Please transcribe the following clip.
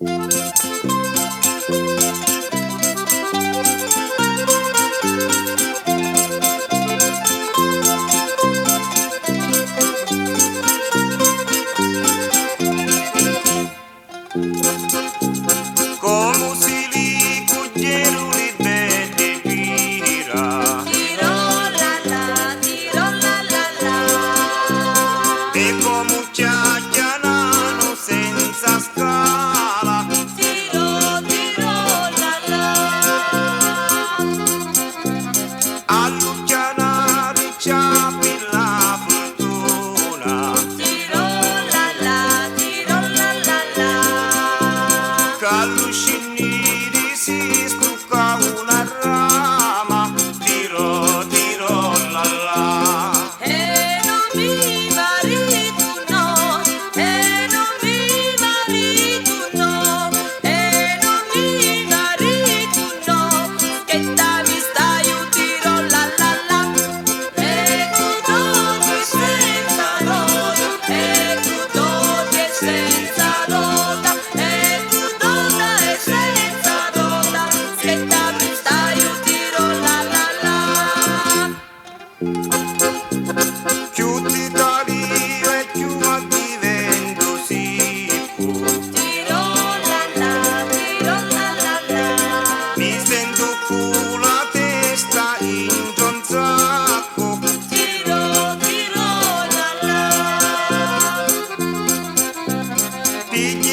Como si li cugliero li bene vira Tiro la la. e come un ciaccianano senza scala Tiro la la. a Lucianare ciapi la fortuna Tiro la la. che all'uscinire si stucca una rama tiro la la E non mi marito no, e non mi marito no, e non mi marito no, che da mi stai io tiro la la. E tu dove senza nota, e tu dove senza nota, e tu dove senza nota, che da mi stai io tiro la la. chiudi da lì e più a divento si può Tiro la la. mi sento con la testa in un sacco Tiro la la. pigli